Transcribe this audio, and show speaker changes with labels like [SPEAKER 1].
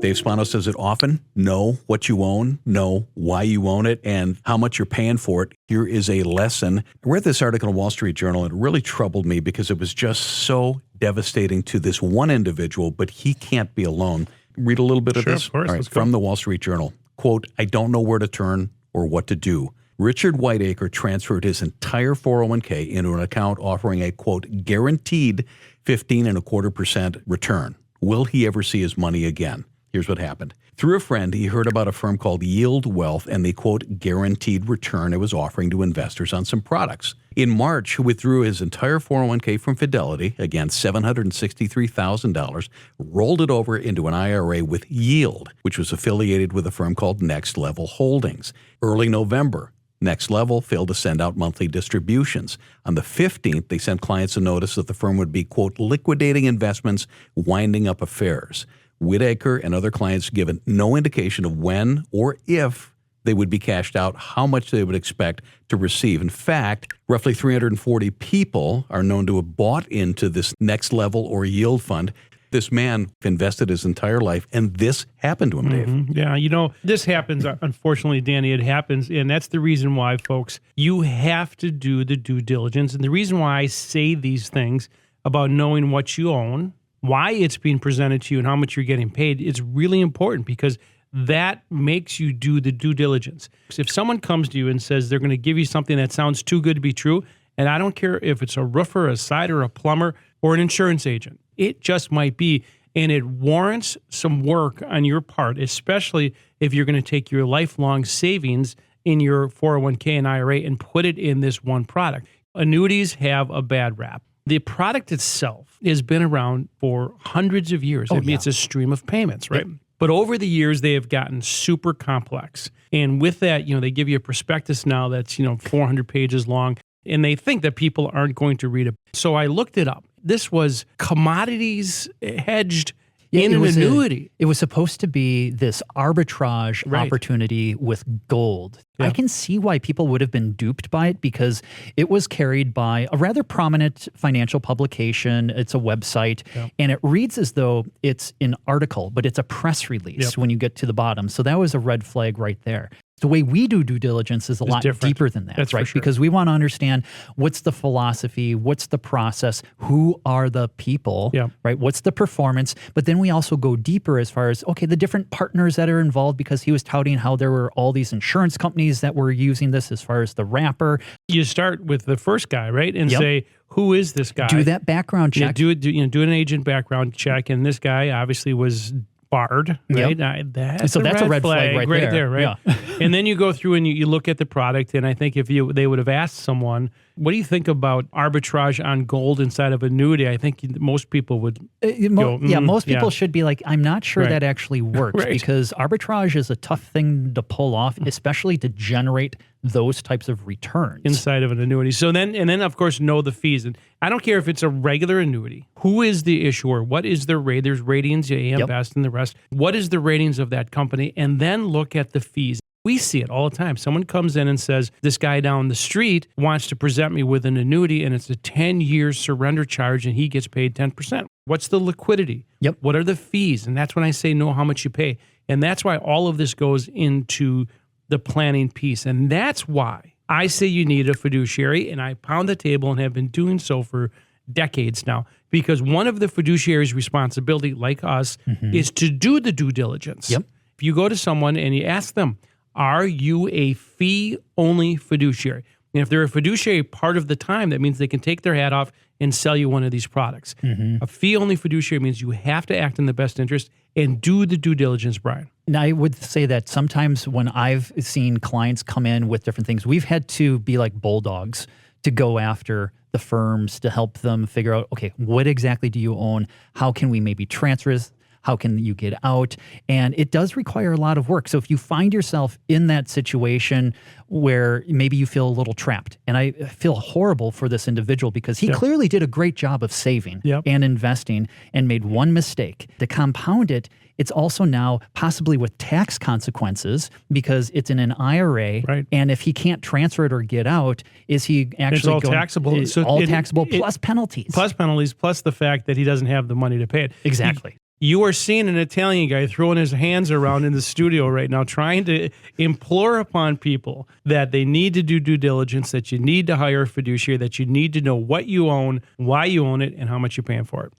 [SPEAKER 1] Dave Spano says it often. Know what you own, know why you own it, and how much you're paying for it. Here is a lesson. I read this article in Wall Street Journal, and it really troubled me because it was just so devastating to this one individual, but he can't be alone. Read a little bit of this.
[SPEAKER 2] Of course.
[SPEAKER 1] All right, from the Wall Street Journal. Quote, "I don't know where to turn or what to do. Richard Whiteacre transferred his entire 401k into an account offering a, quote, guaranteed 15.25% return. Will he ever see his money again?" Here's what happened. Through a friend, he heard about a firm called Yield Wealth and the, quote, guaranteed return it was offering to investors on some products. In March, he withdrew his entire 401k from Fidelity, again, $763,000, rolled it over into an IRA with Yield, which was affiliated with a firm called Next Level Holdings. Early November, Next Level failed to send out monthly distributions. On the 15th, they sent clients a notice that the firm would be, quote, liquidating investments, winding up affairs. Whitaker and other clients given no indication of when or if they would be cashed out, how much they would expect to receive. In fact, roughly 340 people are known to have bought into this Next Level or Yield fund. This man invested his entire life, and this happened to him, Dave.
[SPEAKER 2] Yeah, this happens. Unfortunately, Danny, it happens. And that's the reason why, folks, you have to do the due diligence. And the reason why I say these things about knowing what you own, why it's being presented to you, and how much you're getting paid, it's really important because that makes you do the due diligence. If someone comes to you and says they're going to give you something that sounds too good to be true, and I don't care if it's a roofer, a sider, a plumber, or an insurance agent, it just might be, and it warrants some work on your part, especially if you're going to take your lifelong savings in your 401k and IRA and put it in this one product. Annuities have a bad rap. The product itself has been around for hundreds of years. It's a stream of payments, right? Yep. But over the years, they have gotten super complex. And with that, they give you a prospectus now that's, 400 pages long, and they think that people aren't going to read it. So I looked it up. This was commodities hedged in an annuity.
[SPEAKER 3] It was supposed to be this arbitrage opportunity with gold. Yeah. I can see why people would have been duped by it because it was carried by a rather prominent financial publication. It's a website, and it reads as though it's an article, but it's a press release when you get to the bottom. So that was a red flag right there. The way we do due diligence is a lot deeper than that, right? Sure. Because we want to understand what's the philosophy, what's the process, who are the people, right? What's the performance? But then we also go deeper as far as, okay, the different partners that are involved, because he was touting how there were all these insurance companies that were using this as far as the wrapper.
[SPEAKER 2] You start with the first guy, right? And say, who is this guy?
[SPEAKER 3] Do that background check.
[SPEAKER 2] Do an agent background check. And this guy obviously was barred, right? That's a red flag right there, right? Yeah. And then you go through and you look at the product, and I think if they would have asked someone, what do you think about arbitrage on gold inside of annuity? I think most people would go,
[SPEAKER 3] most people should be like, I'm not sure that actually works because arbitrage is a tough thing to pull off, especially to generate those types of returns
[SPEAKER 2] inside of an annuity. So then of course know the fees. And I don't care if it's a regular annuity. Who is the issuer? What is their rate? There's ratings, AM Best and the rest. What is the ratings of that company? And then look at the fees. We see it all the time. Someone comes in and says, this guy down the street wants to present me with an annuity, and it's a 10-year surrender charge, and he gets paid 10%. What's the liquidity? What are the fees? And that's when I say know how much you pay. And that's why all of this goes into the planning piece. And that's why I say you need a fiduciary, and I pound the table and have been doing so for decades now, because one of the fiduciary's responsibility, like us, is to do the due diligence. If you go to someone and you ask them, are you a fee-only fiduciary? And if they're a fiduciary part of the time, that means they can take their hat off and sell you one of these products. A fee-only fiduciary means you have to act in the best interest and do the due diligence, Brian.
[SPEAKER 3] And I would say that sometimes when I've seen clients come in with different things, we've had to be like bulldogs to go after the firms to help them figure out, okay, what exactly do you own? How can we maybe transfer this? How can you get out? And it does require a lot of work. So if you find yourself in that situation where maybe you feel a little trapped, and I feel horrible for this individual because he clearly did a great job of saving and investing and made one mistake. To compound it, it's also now possibly with tax consequences because it's in an IRA. And if he can't transfer it or get out, is he actually
[SPEAKER 2] it's all taxable?
[SPEAKER 3] It's all taxable plus penalties.
[SPEAKER 2] Plus penalties, plus the fact that he doesn't have the money to pay it.
[SPEAKER 3] Exactly.
[SPEAKER 2] You are seeing an Italian guy throwing his hands around in the studio right now, trying to implore upon people that they need to do due diligence, that you need to hire a fiduciary, that you need to know what you own, why you own it, and how much you're paying for it.